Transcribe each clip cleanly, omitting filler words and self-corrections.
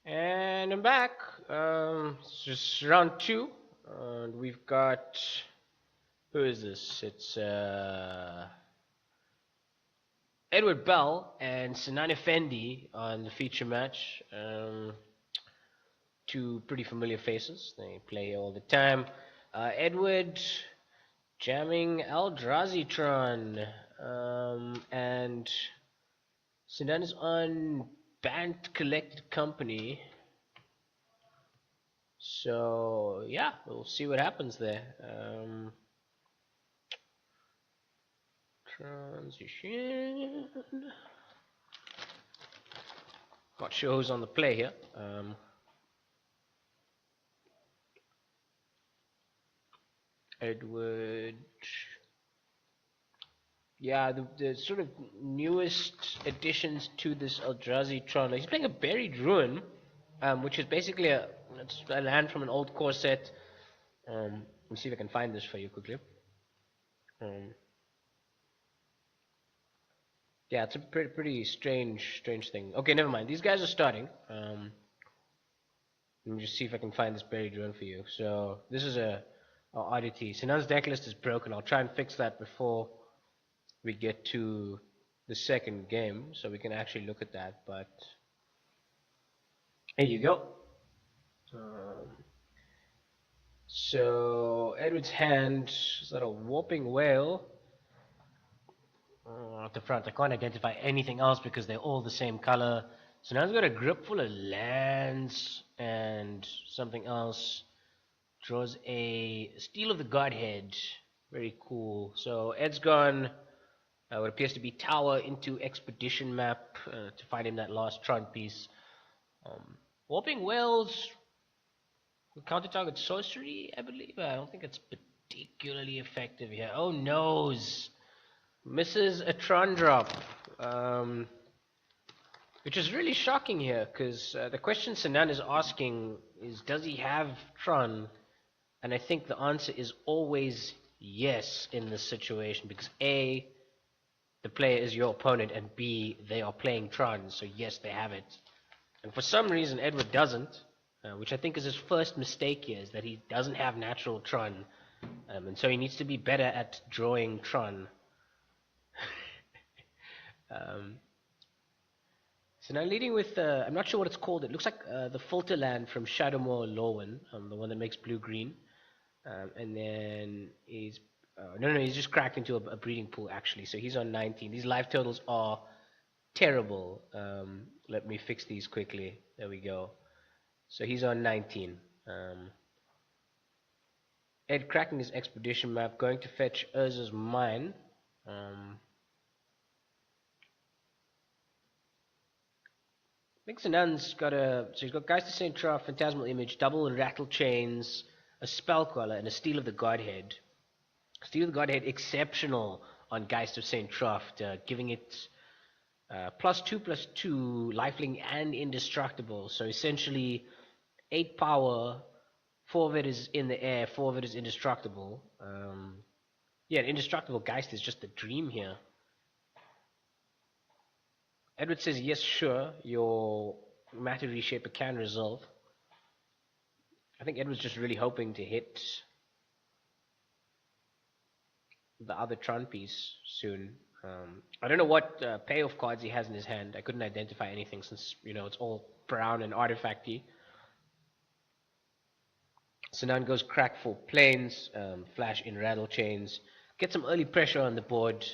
And I'm back. It's just round two, and we've got who is this? It's Edward Bell and Sinan Effendi on the feature match. Two pretty familiar faces. They play all the time. Edward jamming Eldrazi Tron, and Sinan is on Bant Collected Company. So yeah, we'll see what happens there. Transition. Not sure who's on the play here. Edward. Yeah, the sort of newest additions to this Eldrazi Tron. He's playing a Buried Ruin, which is basically it's a land from an old core set. Let me see if I can find this for you quickly. Yeah, it's a pretty strange thing. Okay, never mind. These guys are starting. Let me just see if I can find this Buried Ruin for you. So this is a oddity. Sinan's deck list is broken. I'll try and fix that before we get to the second game, so we can actually look at that. But here you go. So Edward's hand is that a Warping Whale at the front. I can't identify anything else because they're all the same color. So now he's got a grip full of lands and something else. Draws a Steel of the Godhead. Very cool. So Ed's gone what appears to be tower into expedition map to find him that last Tron piece. Warping Whales counter target sorcery, I believe. I don't think it's particularly effective here. Oh noes! Misses a Tron drop. Which is really shocking here, because the question Sinan is asking is, does he have Tron? And I think the answer is always yes in this situation, because A, the player is your opponent, and B, they are playing Tron, so yes, they have it. And for some reason, Edward doesn't, which I think is his first mistake here, is that he doesn't have natural Tron. And so he needs to be better at drawing Tron. So now leading with, I'm not sure what it's called. It looks like the filter land from Shadowmoor Lorwyn, the one that makes blue-green. And then he's, no, he's just cracked into a breeding pool, actually. So he's on 19. These life totals are terrible. Let me fix these quickly. There we go. So he's on 19. Ed cracking his expedition map, going to fetch Urza's mine. I think Sinan's got so he's got Geist of St. Trough, Phantasmal Image, Double and Rattle Chains, a Spellcaller, and a Steel of the Godhead. Steel of the Godhead, exceptional on Geist of St. Trough, giving it +2/+2, lifelink and indestructible. So essentially 8 power, 4 of it is in the air, 4 of it is indestructible. Yeah, an indestructible Geist is just the dream here. Edward says, yes, sure, your Matter Reshaper can resolve. I think Edward's just really hoping to hit the other Tron piece soon. I don't know what payoff cards he has in his hand. I couldn't identify anything since, it's all brown and artifacty. Sinan goes crack for planes, flash in rattle chains, get some early pressure on the board.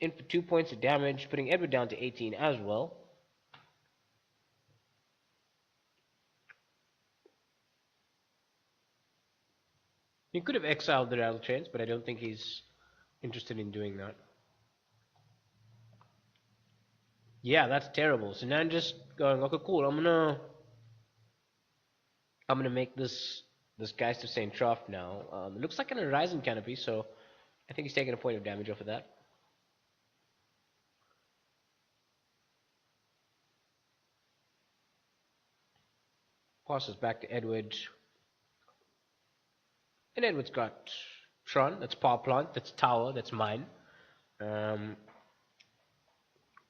In for 2 points of damage, putting Edward down to 18 as well. He could have exiled the rattle chains, but I don't think he's interested in doing that. Yeah, that's terrible. So now I'm just going, okay, cool. I'm gonna make this Geist of St. Trough now. It looks like an Horizon Canopy, so I think he's taking a point of damage off of that. Passes back to Edward. And Edward's got Tron, that's Power Plant, that's Tower, that's mine.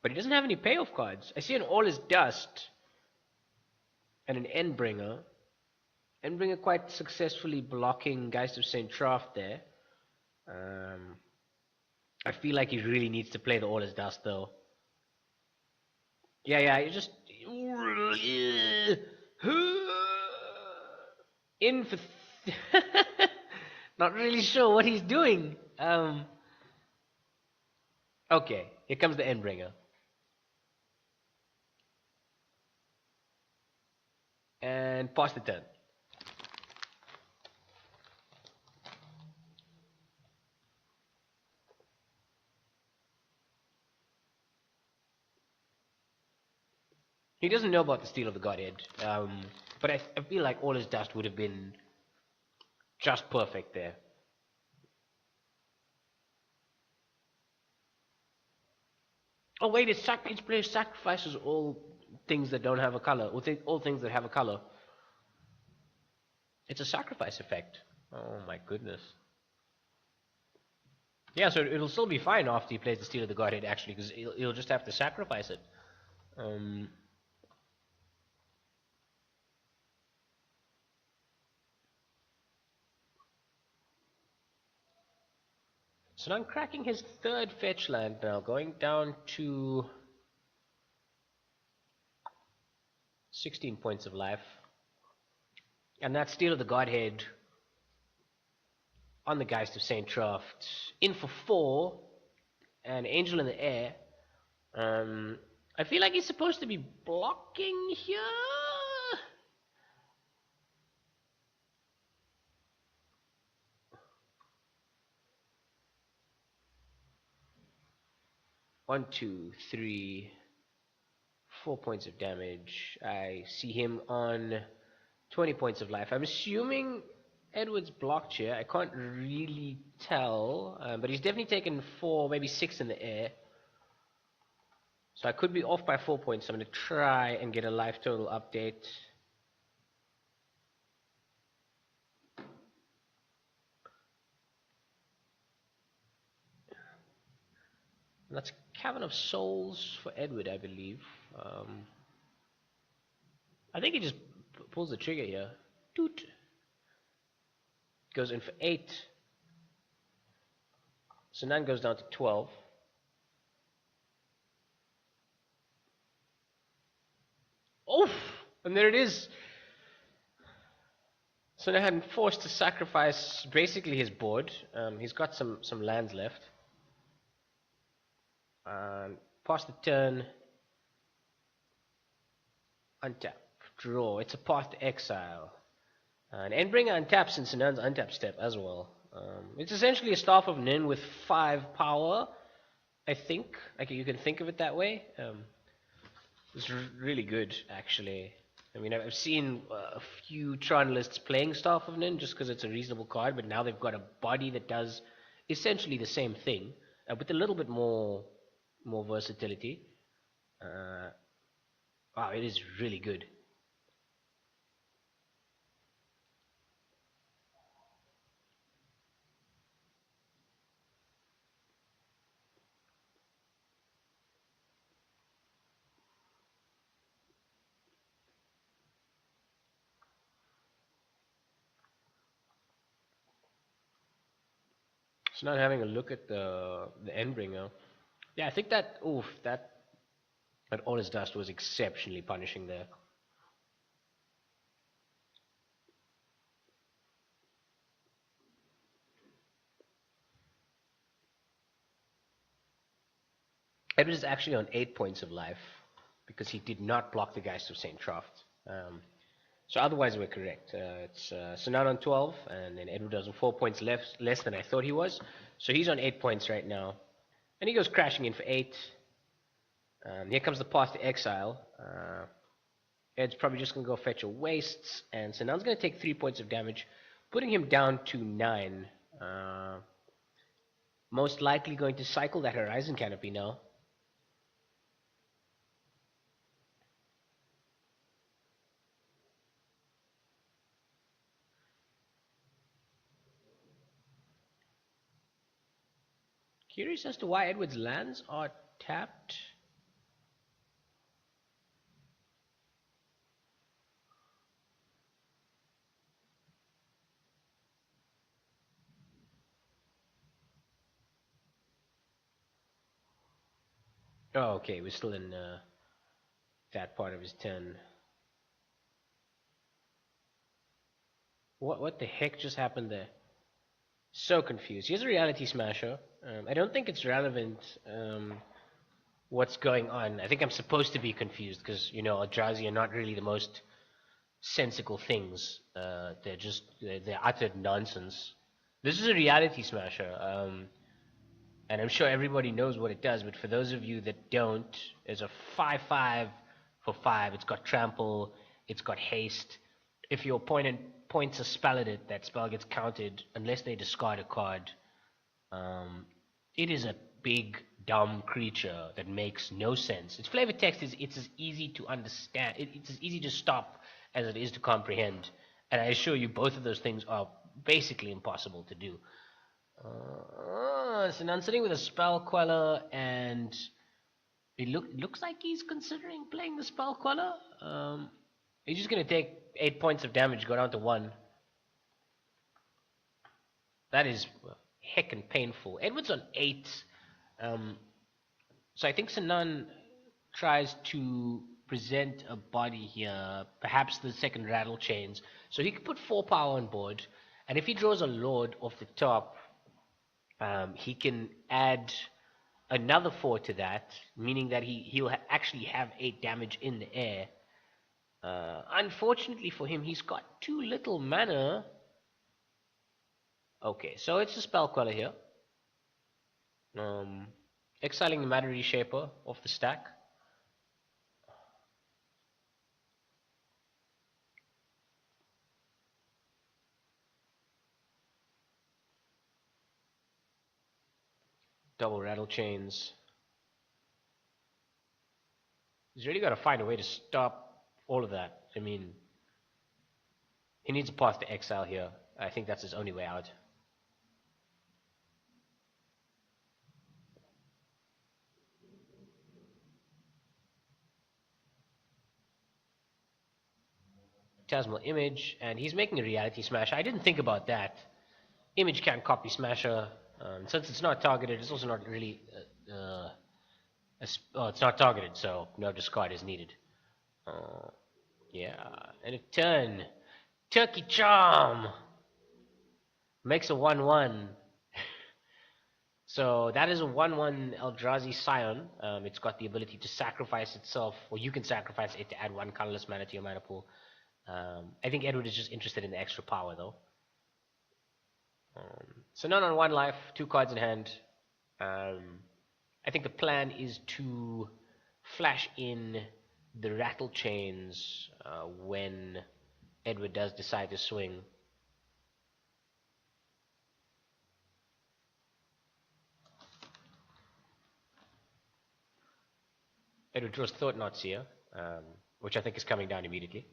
But he doesn't have any payoff cards. I see an All Is Dust and an Endbringer. Endbringer quite successfully blocking Geist of St. Traft there. I feel like he really needs to play the All Is Dust though. Yeah, you just in for not really sure what he's doing. Okay, here comes the Endbringer. And pass the turn. He doesn't know about the Steel of the Godhead, but I feel like All His Dust would have been just perfect there. Oh wait, each player sacrifices all things that don't have a color, or all things that have a color. It's a sacrifice effect. Oh my goodness. Yeah, so it'll still be fine after he plays the Steel of the Godhead, actually, because he'll just have to sacrifice it. So now I'm cracking his third fetch land now, going down to 16 points of life. And that Steel of the Godhead on the Geist of St. Traft. In for 4, and Angel in the Air. I feel like he's supposed to be blocking here. One, two, three, 4 points of damage. I see him on 20 points of life. I'm assuming Edward's blocked here. I can't really tell, but he's definitely taken 4, maybe 6 in the air. So I could be off by 4 points. So I'm going to try and get a life total update. And that's Cavern of Souls for Edward, I believe. I think he just pulls the trigger here. Doot. Goes in for 8. Sinan goes down to 12. Oof! And there it is. Sinan forced to sacrifice basically his board. He's got some lands left. Pass the turn. Untap. Draw. It's a path to exile. And Endbringer untaps in Sinan's untap step as well. It's essentially a Staff of Nin with 5 power, I think. Like you can think of it that way. It's really good, actually. I mean, I've seen a few Tron lists playing Staff of Nin just because it's a reasonable card, but now they've got a body that does essentially the same thing, with a little bit more versatility. Wow, it is really good. So now having a look at the Endbringer. Yeah, I think that All His Dust was exceptionally punishing there. Edward is actually on 8 points of life because he did not block the Geist of St. Traft. So otherwise we're correct. It's Sinan on 12, and then Edward does 4 points less than I thought he was. So he's on 8 points right now. And he goes crashing in for 8. Here comes the path to exile. Ed's probably just going to go fetch a wastes, and Sinan's going to take 3 points of damage, putting him down to 9. Most likely going to cycle that Horizon Canopy now. Curious as to why Edward's lands are tapped. Oh, okay, we're still in that part of his turn. What the heck just happened there? So confused. Here's a reality smasher. I don't think it's relevant what's going on. I think I'm supposed to be confused because Eldrazi are not really the most sensical things. They're utter nonsense. This is a reality smasher, and I'm sure everybody knows what it does. But for those of you that don't, it's a 5/5 for 5. It's got trample. It's got haste. If your opponent points a spell at it, that spell gets counted unless they discard a card. It is a big dumb creature that makes no sense. Its flavor text is it's as easy to understand. It's as easy to stop as it is to comprehend. And I assure you, both of those things are basically impossible to do. So now I'm sitting with a spell queller, and it looks like he's considering playing the spell queller. He's just gonna take 8 points of damage, go down to 1. That is heckin' painful. Edward's on 8. So I think Sinan tries to present a body here, perhaps the second rattle chains. So he could put 4 power on board, and if he draws a lord off the top, he can add another 4 to that, meaning that he'll actually have 8 damage in the air. Unfortunately for him, he's got too little mana. Okay, so it's a spell queller here. Exiling the Matter Reshaper off the stack. Double Rattle Chains. He's really got to find a way to stop all of that. I mean, he needs a path to exile here. I think that's his only way out. Phantasmal Image, and he's making a Reality Smasher. I didn't think about that. Image can't copy Smasher. Since it's not targeted, it's also not really... it's not targeted, so no discard is needed. Yeah, and a turn. Turkey Charm! Makes a 1/1. So that is a 1/1 Eldrazi Scion. It's got the ability to sacrifice itself, or you can sacrifice it to add 1 colorless mana to your mana pool. I think Edward is just interested in the extra power, though. So none on 1 life, 2 cards in hand. I think the plan is to flash in the Rattle Chains when Edward does decide to swing. Edward draws Thought Knot Seer, which I think is coming down immediately.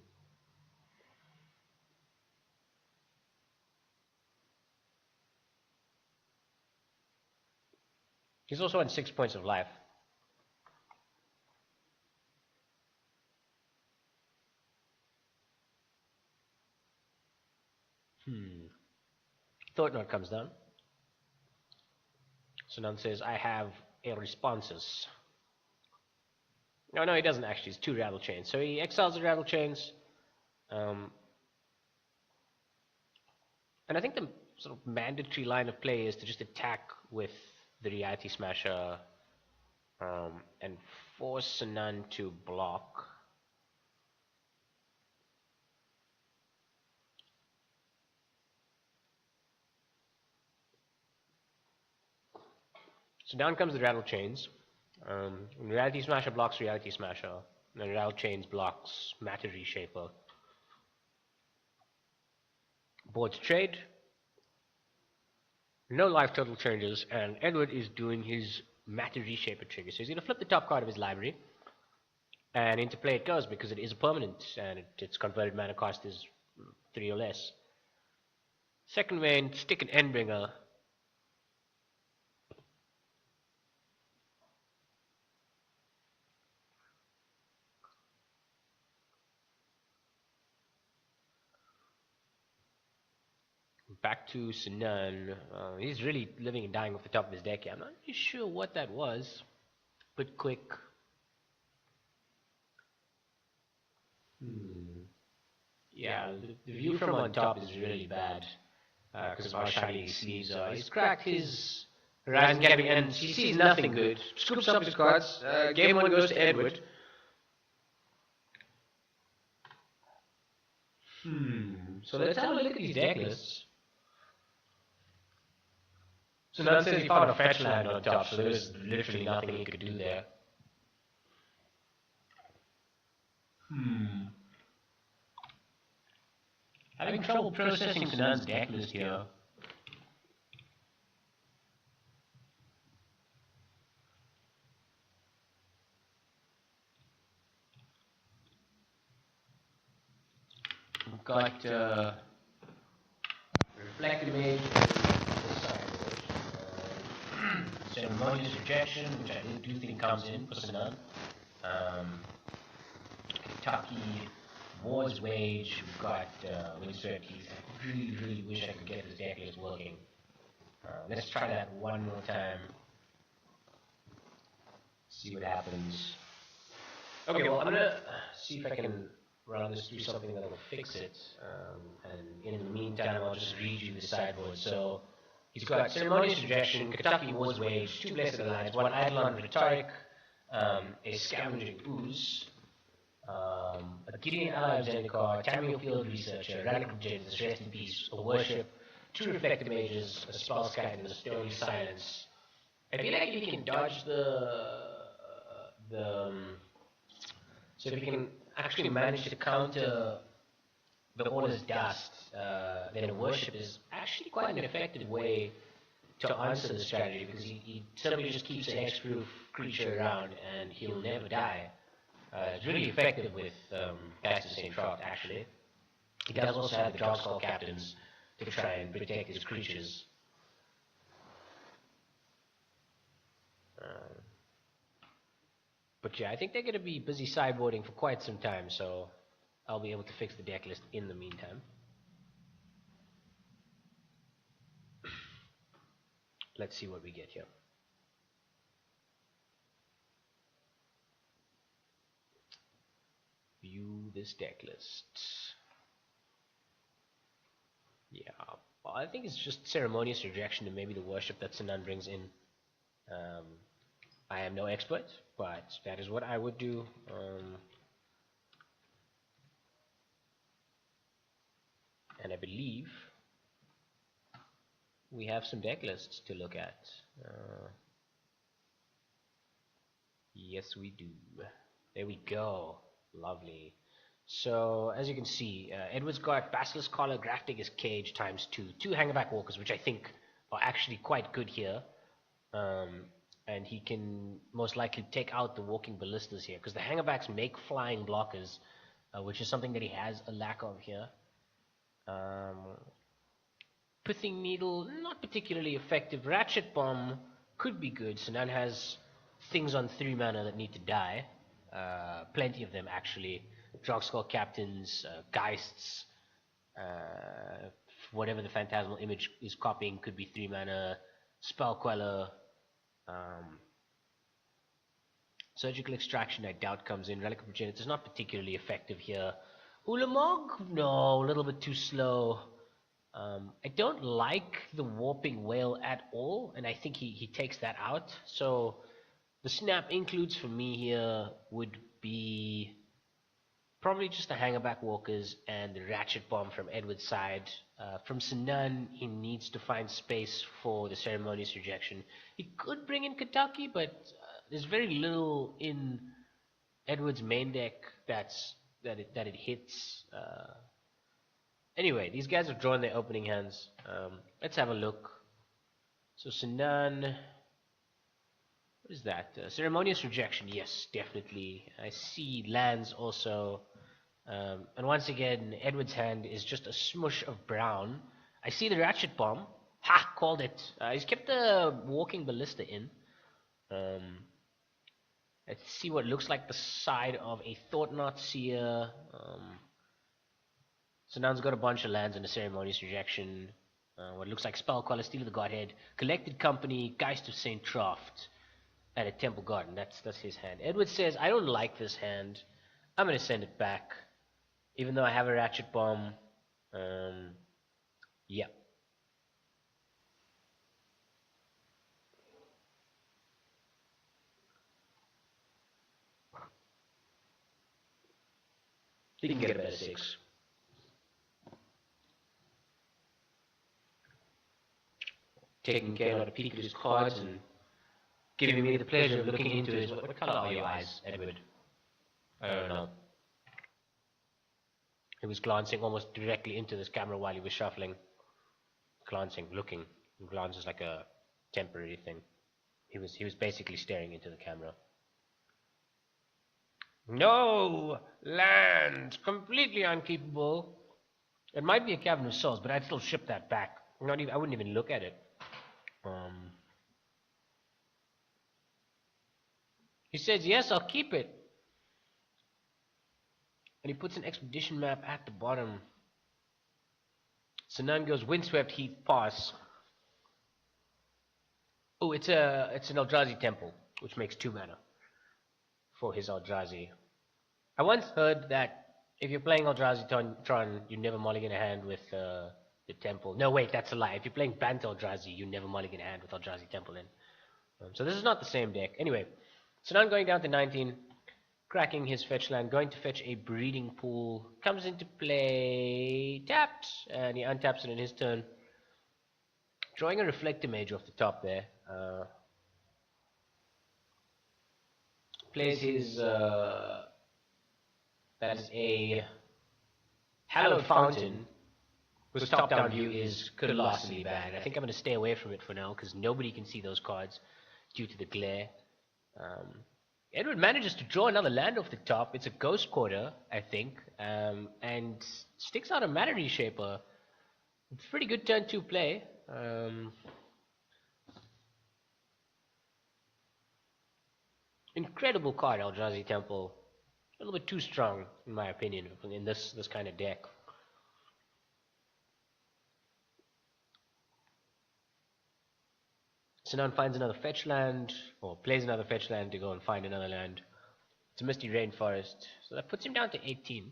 He's also on 6 points of life. Thought Knot comes down. Sinan says, I have a responses. No, he doesn't actually. It's 2 Rattle Chains. So he exiles the Rattle Chains. And I think the sort of mandatory line of play is to just attack with the Reality Smasher and force Sinan to block. So down comes the Rattle Chains. Reality Smasher blocks Reality Smasher. And Rattle Chains blocks Matter Reshaper. Boards trade. No life total changes, and Edward is doing his Matter Reshaper trigger. So he's going to flip the top card of his library, and into play it goes because it is a permanent, and its converted mana cost is 3 or less. Second main, stick an Endbringer. Back to Sinan. He's really living and dying off the top of his deck here. I'm not really sure what that was. Bit quick. Yeah, the view from on top is really bad because of how shiny his sleeves are. He's cracked his Horizon Gathering and he sees nothing good. Scoops up his cards. Game 1 goes to Edward. So let's have a look at these deck lists. So Nan says he found a fetch land on top, so there's literally nothing he could do there. Having trouble processing Sinan's deck list here. We've got Reflected Mage, Ceremonious Rejection, which I do think comes in for Sinan. Kentucky, War's Wage, we've got Windswept Heath. I really wish I could get this deck list working. Let's try that one more time. See what happens. Okay, well, I'm gonna see if I can run this through something that will fix it. And in the meantime, I'll just read you the sideboard. So he's got Ceremonious Rejection, Kentucky War's Wage, 2 Blessed Alliance, 1 Eidolon Rhetoric, a Scavenging Ooze, a Gideon Ally of Zendikar, Tamriel Field Researcher, Radical Genesis, Rest in Peace, a Worship, 2 Reflected Mages, a Spellskite, and a Stony Silence. I feel like if he can dodge so if he can actually manage to counter the Order's Dust, then a Worship is actually quite an effective way to answer the strategy, because he simply just keeps an X-proof creature around and he'll never die. It's really effective with Bast of St. Troft, actually. He does also have the Drogskull Captains to try and protect his creatures. But yeah, I think they're going to be busy sideboarding for quite some time, so I'll be able to fix the deck list in the meantime. Let's see what we get here. View this deck list. Yeah, well, I think it's just Ceremonious Rejection and maybe the Worship that Sinan brings in. I am no expert, but that is what I would do. And I believe we have some deck lists to look at. Yes, we do. There we go. Lovely. So, as you can see, Edward's got Basilisk Collar, Grafdigger's Cage times 2. 2 Hangerback Walkers, which I think are actually quite good here. And he can most likely take out the Walking Ballistas here, because the Hangerbacks make flying blockers, which is something that he has a lack of here. Pithing Needle, not particularly effective. Ratchet Bomb could be good. Sinan has things on 3 mana that need to die. Plenty of them, actually. Drogskull Captains, Geists, whatever the Phantasmal Image is copying could be 3 mana. Spell Queller. Surgical Extraction, I doubt comes in. Relic of Progenitus is not particularly effective here. Ulamog? No, a little bit too slow. I don't like the Warping Whale at all, and I think he takes that out. So the snap includes for me here would be probably just the Hangerback Walkers and the Ratchet Bomb from Edward's side. From Sinan, he needs to find space for the Ceremonious Rejection. He could bring in Kentucky, but there's very little in Edward's main deck that it hits. Anyway, these guys have drawn their opening hands. Let's have a look. So Sinan, what is that? Ceremonious Rejection, yes, definitely. I see lands also. And once again, Edward's hand is just a smush of brown. I see the Ratchet Bomb. Ha! Called it. He's kept the Walking Ballista in. Let's see what looks like the side of a Thought-Knot Seer. Sinan's got a bunch of lands and a Ceremonious Rejection. What looks like Spell Queller, Steel of the Godhead, Collected Company, Geist of St. Troft. and a Temple Garden. That's his hand. Edward says, I don't like this hand. I'm going to send it back. Even though I have a Ratchet Bomb. Yeah. He can get a better 6. Taking care of a peek at his cards and giving me the pleasure of looking into his... What color are your eyes, Edward? I don't know. He was glancing almost directly into this camera while he was shuffling. Glancing, looking. Glance is like a temporary thing. He was basically staring into the camera. No! Land! Completely unkeepable. It might be a Cavern of Souls, but I'd still ship that back. I wouldn't even look at it. He says, yes, I'll keep it. And he puts an expedition map at the bottom. Sinan goes, Windswept Heath, pass. Oh, it's an Eldrazi temple, which makes 2 mana for his Eldrazi. I once heard that if you're playing Eldrazi Tron, you never mulligan a hand with the temple. No, wait, that's a lie. If you're playing Bant Eldrazi, you never mulligan a hand with Eldrazi Temple in. So this is not the same deck. Anyway, Sinan going down to 19, cracking his fetch land, going to fetch a Breeding Pool, comes into play, tapped, and he untaps it in his turn. Drawing a Reflector Mage off the top there. Plays his, that is a Hallowed Fountain, whose top-down view is colossally bad. I think I'm going to stay away from it for now, because nobody can see those cards due to the glare. Edward manages to draw another land off the top. It's a Ghost Quarter, I think, and sticks out a Matter Reshaper. It's pretty good turn 2 play. Incredible card, Eldrazi Temple. A little bit too strong, in my opinion, in this kind of deck. Sinan finds another fetch land, or plays another fetch land to go and find another land. It's a Misty Rainforest, so that puts him down to 18.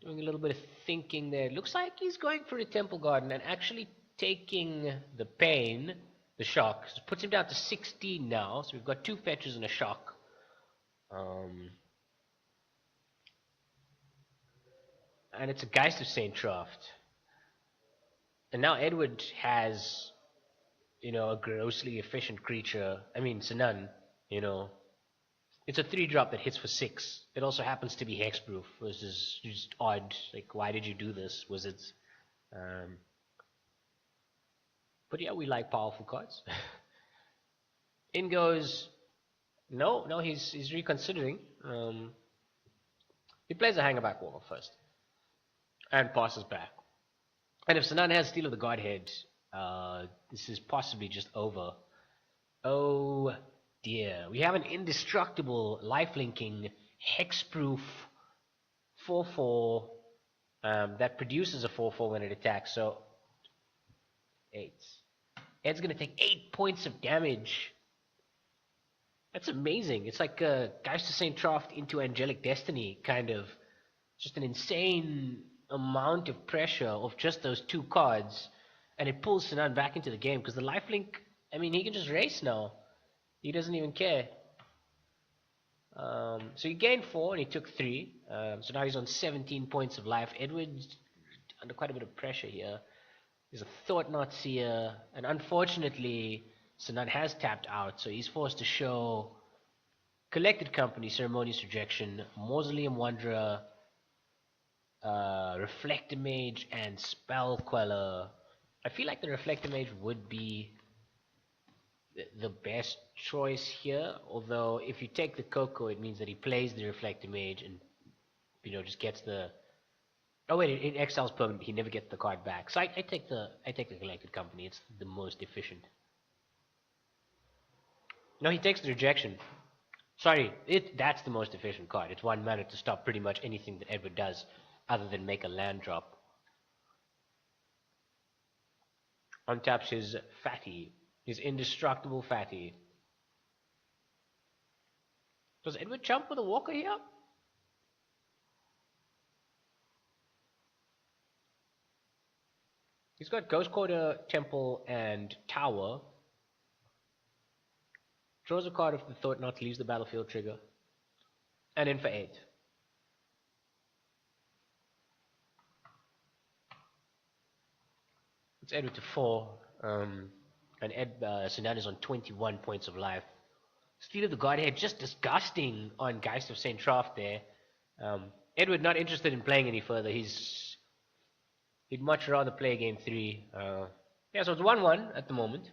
Doing a little bit of thinking there. Looks like he's going for a Temple Garden and actually taking the pain, the shock. So it puts him down to 16 now, so we've got 2 fetches and a shock. And it's a Geist of St. Traft. And now Edward has, a grossly efficient creature. I mean, Sinan, It's a 3-drop that hits for 6. It also happens to be hexproof, which is just odd. Like, why did you do this? Was it... But yeah, we like powerful cards. In goes... No, he's reconsidering. He plays a Hangerback Wall first. And passes back. And if Sinan has Steel of the Godhead, this is possibly just over. Oh dear. We have an indestructible lifelinking hexproof 4/4 that produces a 4/4 when it attacks. So 8. Ed's gonna take 8 points of damage. That's amazing. It's like Geist of St. Traft into Angelic Destiny, kind of. Just an insane amount of pressure of just those 2 cards, and it pulls Sinan back into the game, because the lifelink, I mean, he can just race now. He doesn't even care. So he gained 4 and he took 3. So now he's on 17 points of life. Edward's under quite a bit of pressure here. He's a Thought-Knot Seer, and unfortunately Sinan has tapped out, so he's forced to show Collected Company, Ceremonious Rejection, Mausoleum Wanderer, Reflector Mage, and Spell Queller. I feel like the Reflector Mage would be the best choice here, although if you take the Coco, it means that he plays the Reflector Mage and just gets the... Oh wait, it exiles permanent. He never gets the card back. So I take the Collected Company. It's the most efficient. No, he takes the Rejection. Sorry, that's the most efficient card. It's 1 mana to stop pretty much anything that Edward does, other than make a land drop. Untaps his Fatty. His indestructible fatty. Does Edward jump with a walker here? He's got Ghost Quarter, Temple, and Tower. Draws a card if the Thought Knot leaves the battlefield trigger. And in for 8. It's Edward to 4. And Sinan is on 21 points of life. Steal of the Godhead, just disgusting on Geist of St. Traft there. Edward not interested in playing any further. He'd much rather play game 3. Yeah, so it's 1-1 at the moment.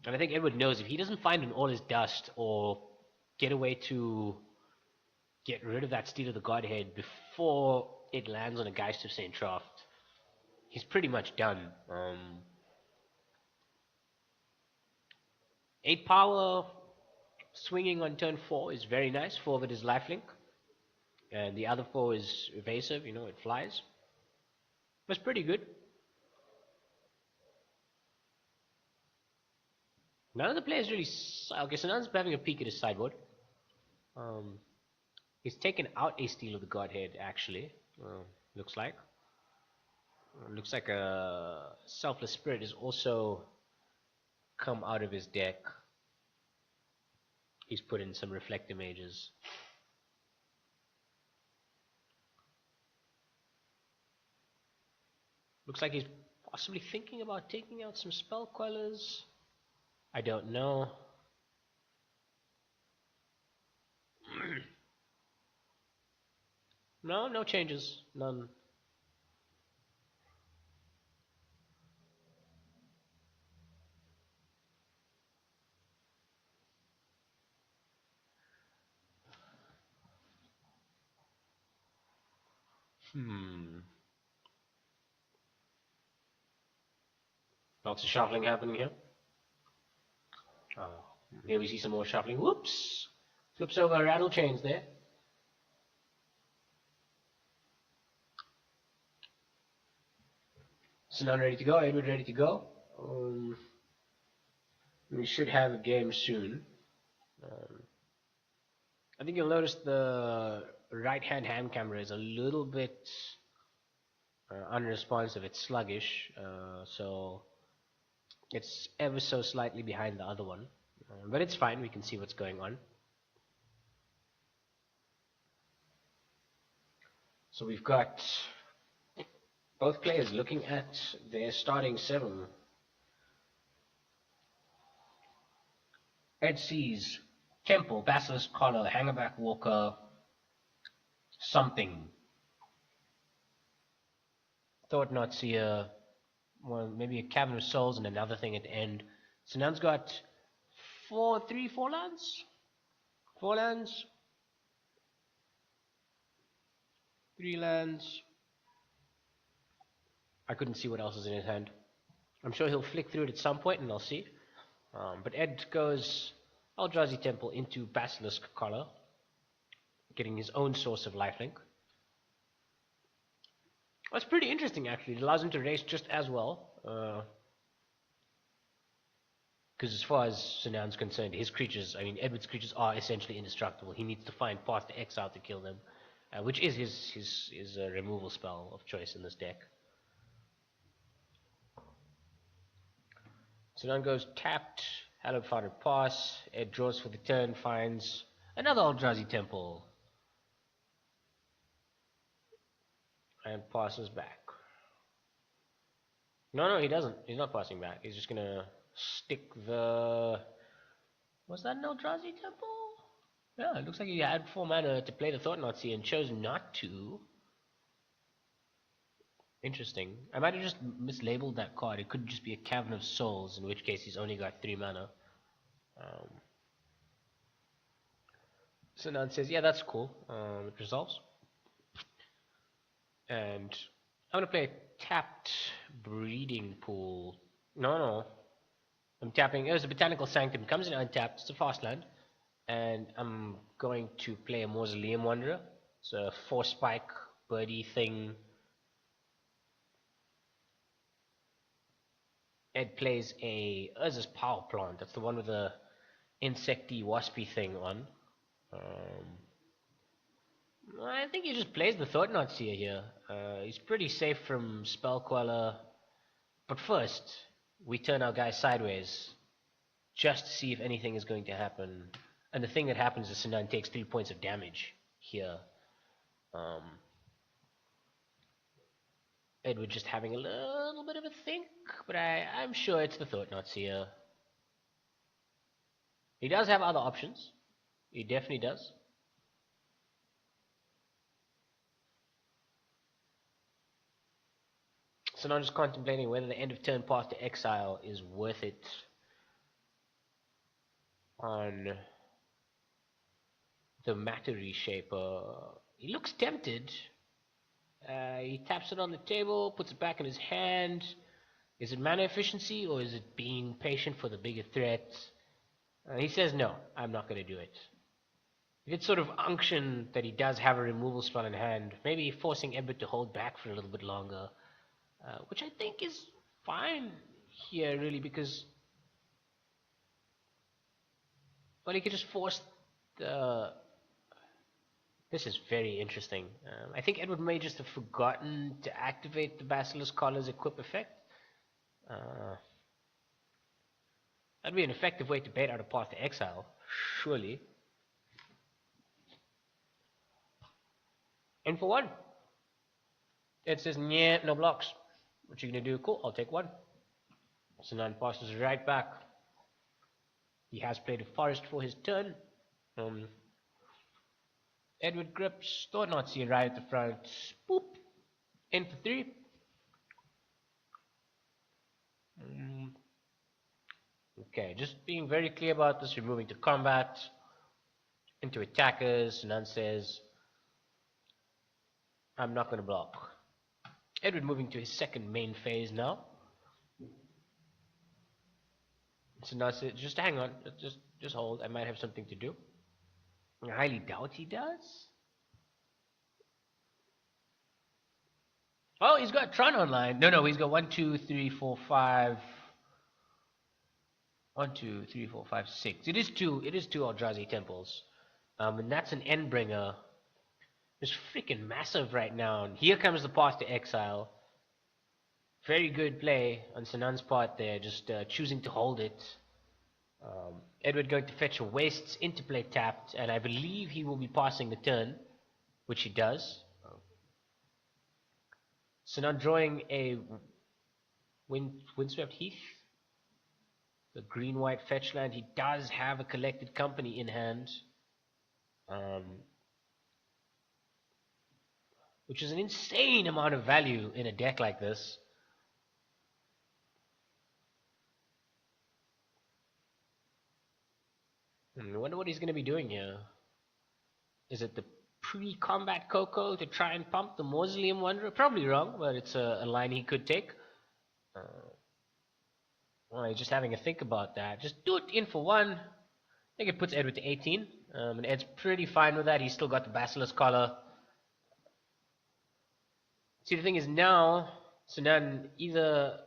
And I think Edward knows if he doesn't find in all his dust or get a way to get rid of that Steal of the Godhead before it lands on a Geist of St. Traft, he's pretty much done. 8 power swinging on turn 4 is very nice. 4 of it is lifelink. And the other 4 is evasive, it flies. That's pretty good. None of the players really... Okay, so Nan's having a peek at his sideboard. He's taken out a Steal of the Godhead, actually. Looks like. Looks like a Selfless Spirit has also come out of his deck. He's put in some Reflector Mages. Looks like he's possibly thinking about taking out some Spell Quellers. I don't know. No changes. None. Lots of shuffling happening here. Here we see some more shuffling. Whoops! Flips over rattle chains there. Sinan ready to go. Edward ready to go. We should have a game soon. I think you'll notice the right-hand hand camera is a little bit unresponsive. It's sluggish, so it's ever so slightly behind the other one. But it's fine. We can see what's going on. So we've got both players looking at their starting 7. Ed sees Temple, Basilisk Collar, Hangerback Walker, something. Thought Knot Seer, well, maybe a Cavern of Souls and another thing at the end. Sinan's got 4 lands? 4 lands? 3 lands. I couldn't see what else is in his hand. I'm sure he'll flick through it at some point and I'll see. But Ed goes Eldrazi Temple into Basilisk Collar, getting his own source of lifelink. That's pretty interesting, actually. It allows him to race just as well. Because as far as Sinan's concerned, his creatures, Edward's creatures are essentially indestructible. He needs to find path to exile to kill them, which is his removal spell of choice in this deck. Sinan goes tapped, Hallowed Father pass. Ed draws for the turn, finds another Eldrazi Temple, and passes back. No, he doesn't. He's not passing back. He's just gonna stick the... Was that an Eldrazi Temple? Yeah, it looks like he had 4 mana to play the Thought Knot Seer and chose not to. Interesting. I might have just mislabeled that card. It could just be a Cavern of Souls, in which case he's only got 3 mana. Sinan says, yeah, that's cool. It resolves. And I'm going to play a tapped Breeding Pool. No. I'm tapping. There's a Botanical Sanctum. Comes in untapped. It's a fast land. And I'm going to play a Mausoleum Wanderer. It's a 4-spike birdie thing. Ed plays a Urza's Power Plant. That's the one with the insecty, waspy thing on. I think he just plays the Thought-Knot Seer here. He's pretty safe from Spell Queller. But first, we turn our guy sideways just to see if anything is going to happen. And the thing that happens is Sinan takes 3 points of damage here. Edward just having a little bit of a think, but I'm sure it's the Thought-Knot Seer. He does have other options. He definitely does. So now I'm just contemplating whether the end of turn path to exile is worth it on the Matter Reshaper. He looks tempted. He taps it on the table, puts it back in his hand. Is it mana efficiency or is it being patient for the bigger threat? He says no, I'm not going to do it. It's sort of unction that he does have a removal spell in hand, maybe forcing Edward to hold back for a little bit longer. Which I think is fine here, really, because he could just force the... This is very interesting. I think Edward may just have forgotten to activate the Basilisk Collar's equip effect. That'd be an effective way to bait out a path to exile, surely. And for one, it says, yeah, no blocks. What you gonna do? Cool, I'll take one. Sinan passes right back. He has played a forest for his turn. Edward grips, Thought-Knot Seer right at the front. Boop. In for 3. Okay, just being very clear about this. We're moving to combat. Into attackers. Sinan says, I'm not gonna block. Edward moving to his second main phase now. So now just hang on, just hold. I might have something to do. I highly doubt he does. Oh, he's got Tron online. No, he's got 1, 2, 3, 4, 5. 1, 2, 3, 4, 5, 6. It is two Eldrazi temples. And that's an Endbringer. It's freaking massive right now. And here comes the path to exile. Very good play on Sinan's part there, just choosing to hold it. Edward going to fetch a Wastes into play tapped, and I believe he will be passing the turn, which he does. Sinan drawing a Windswept Heath, the green-white fetch land. He does have a Collected Company in hand. Which is an insane amount of value in a deck like this. I wonder what he's going to be doing here. Is it the pre-combat Coco to try and pump the Mausoleum Wanderer? Probably wrong, but it's a line he could take. Well, he's just having a think about that. Just do it in for 1. I think it puts Edward to 18. And Ed's pretty fine with that. He's still got the Basilisk Collar. See, the thing is now, Sinan either...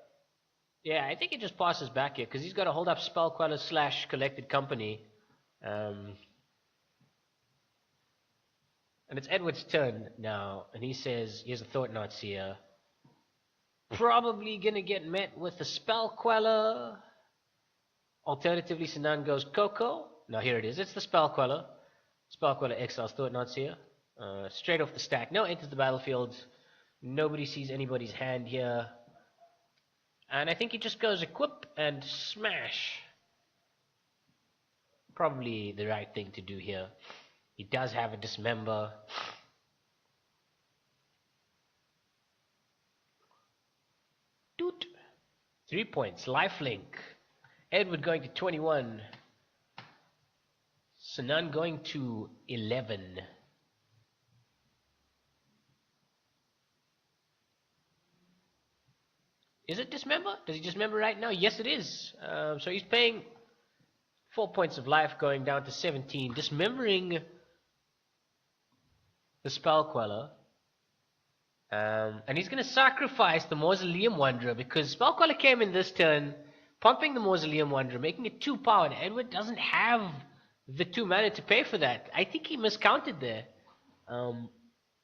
Yeah, I think it just passes back here, because he's got to hold up Spell Queller / Collected Company. And it's Edward's turn now, and he says, here's a Thought-Knot Seer. Probably going to get met with the Spell Queller. Alternatively, Sinan goes Coco. Now here it is, it's the Spell Queller. Spell Queller exiles Thought-Knot Seer. Straight off the stack. Now enters the battlefield. Nobody sees anybody's hand here. And I think he just goes equip and smash. Probably the right thing to do here. He does have a Dismember. Doot. 3 points. Lifelink. Edward going to 21. Sinan going to 11. Is it Dismember? Does he Dismember right now? Yes, it is. So he's paying 4 points of life, going down to 17. Dismembering the Spell Queller. And he's going to sacrifice the Mausoleum Wanderer because Spellcaller came in this turn, pumping the Mausoleum Wanderer, making it 2 power, and Edward doesn't have the 2 mana to pay for that. I think he miscounted there.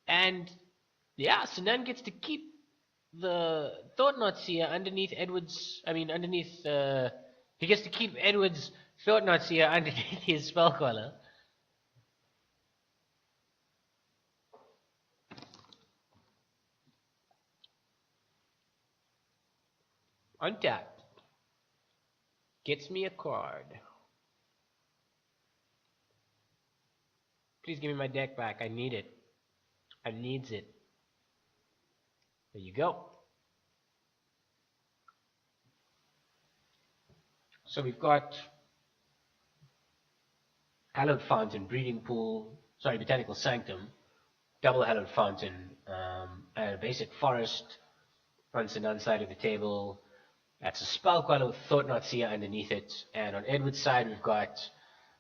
And yeah, Sinan gets to keep the Thought-Knot Seer underneath Edward's. He gets to keep Edward's Thought-Knot Seer underneath his Spellcaller. Untapped. Gets me a card. Please give me my deck back. I need it. I needs it. There you go. So we've got Hallowed Fountain, Breeding Pool, Botanical Sanctum, double Hallowed Fountain, and a basic forest on Sinan's side of the table. That's a Spellcaller with Thought-Knot Seer underneath it. And on Edward's side, we've got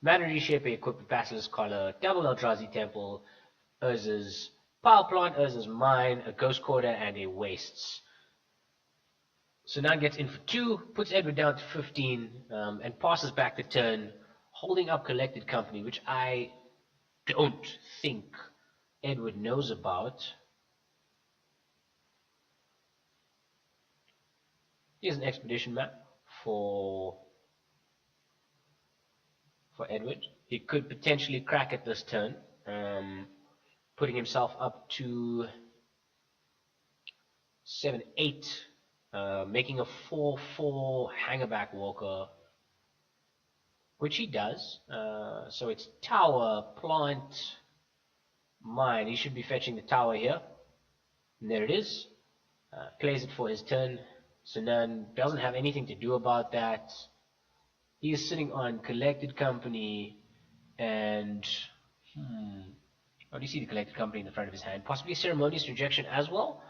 Mana Reshaper equipped with Basilisk Collar, double Eldrazi Temple, Urza's Power Plant, Urza's Mine, a Ghost Quarter, and a Wastes. Sinan gets in for 2, puts Edward down to 15, and passes back the turn, holding up Collected Company, which I don't think Edward knows about. Here's an Expedition map for Edward. He could potentially crack it this turn, putting himself up to 7-8, making a 4-4 Hangerback Walker, which he does. So it's Tower, Plant, Mine. He should be fetching the Tower here. And there it is. Plays it for his turn. Sinan doesn't have anything to do about that. He is sitting on Collected Company and... How do you see the Collected Company in the front of his hand? Possibly Ceremonious Rejection as well?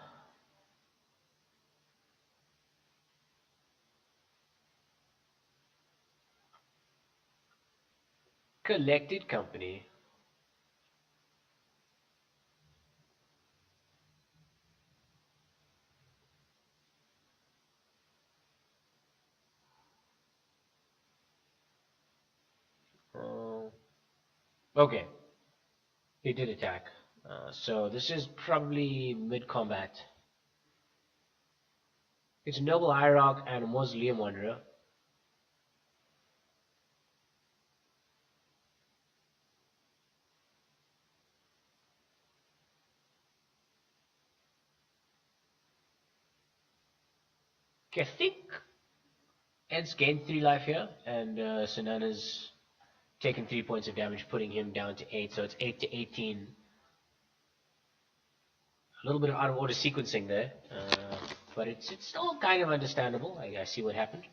Collected Company. Okay. He did attack. So this is probably mid-combat. It's a Noble Hierarch and a Mausoleum Wanderer. Okay, I think Ed's gained 3 life here, and Sinan has taken 3 points of damage, putting him down to 8, so it's 8-18. A little bit of out of order sequencing there, but it's still kind of understandable. I see what happened.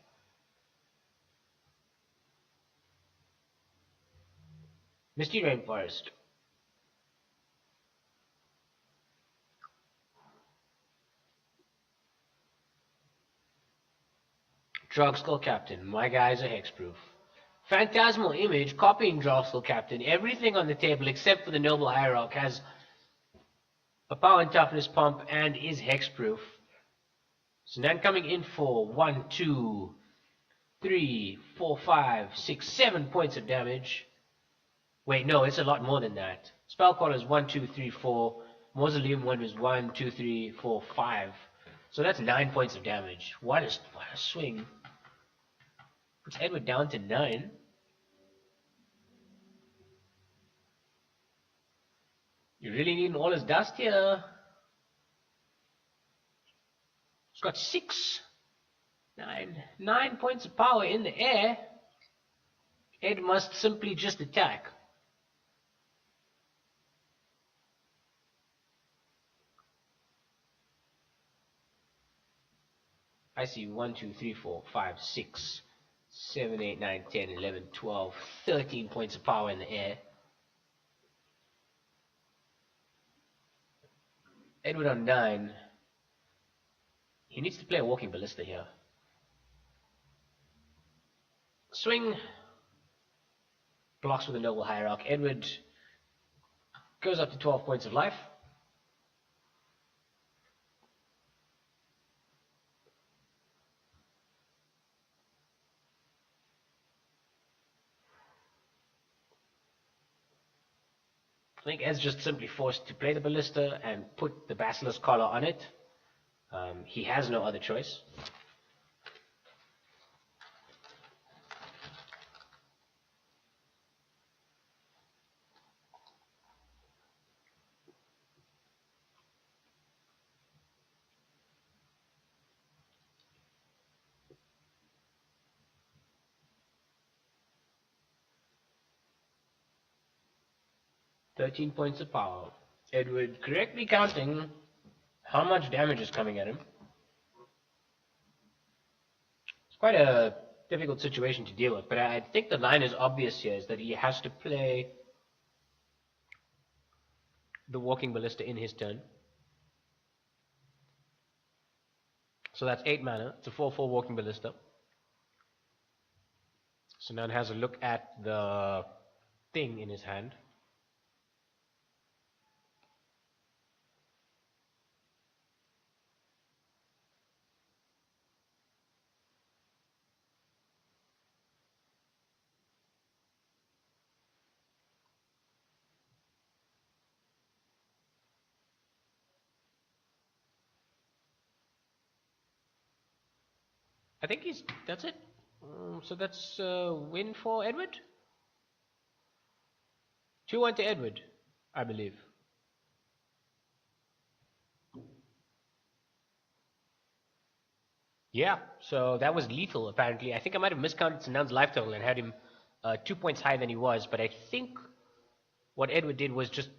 Misty Rainforest. Drogskull Captain. My guys are hexproof. Phantasmal Image, copying Drogskull Captain. Everything on the table except for the Noble Hierarch has a power and toughness pump and is hexproof. So now coming in for 1, 2, 3, 4, 5, 6, 7 points of damage. Wait, no, it's a lot more than that. Spellcaller is 1, 2, 3, 4. Mausoleum one is 1, 2, 3, 4, 5. So that's 9 points of damage. What a swing. Puts Edward down to 9. You really need all his dust here. He's got 9 points of power in the air. Ed must simply just attack. I see 1, 2, 3, 4, 5, 6, 7, 8, 9, 10, 11, 12, 13 points of power in the air. Edward on 9. He needs to play a Walking Ballista here. Swing. Blocks with a Noble Hierarch. Edward goes up to 12 points of life. I think Ed's just simply forced to play the Ballista and put the Basilisk collar on it. He has no other choice. "13 points of power." Edward correctly counting how much damage is coming at him. It's quite a difficult situation to deal with, but I think the line is obvious here, is that he has to play the Walking Ballista in his turn. So that's 8 mana. It's a 4/4 Walking Ballista. Sinan has a look at the thing in his hand. I think that's it. So that's a win for Edward. 2-1 to Edward, I believe. Yeah, so that was lethal, apparently. I think I might have miscounted Sinan's life total and had him 2 points higher than he was, but I think what Edward did was just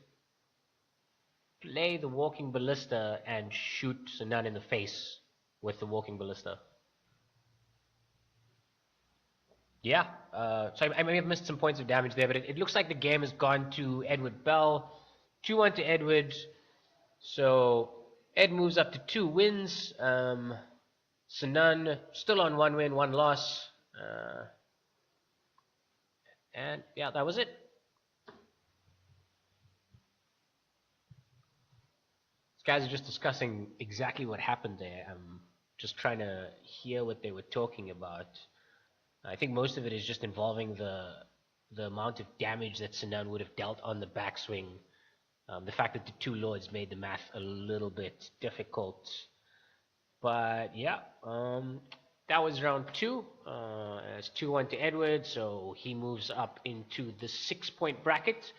play the Walking Ballista and shoot Sinan in the face with the Walking Ballista. Yeah, so I may have missed some points of damage there, but it looks like the game has gone to Edward Bell. 2-1 to Edward. So Ed moves up to 2 wins. Sinan still on 1 win, 1 loss. And yeah, that was it. These guys are just discussing exactly what happened there. I'm just trying to hear what they were talking about. I think most of it is just involving the amount of damage that Sinan would have dealt on the backswing. The fact that the 2 lords made the math a little bit difficult. But yeah, that was round 2. It's 2-1 to Edward, so he moves up into the 6-point bracket.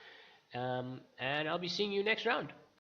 And I'll be seeing you next round.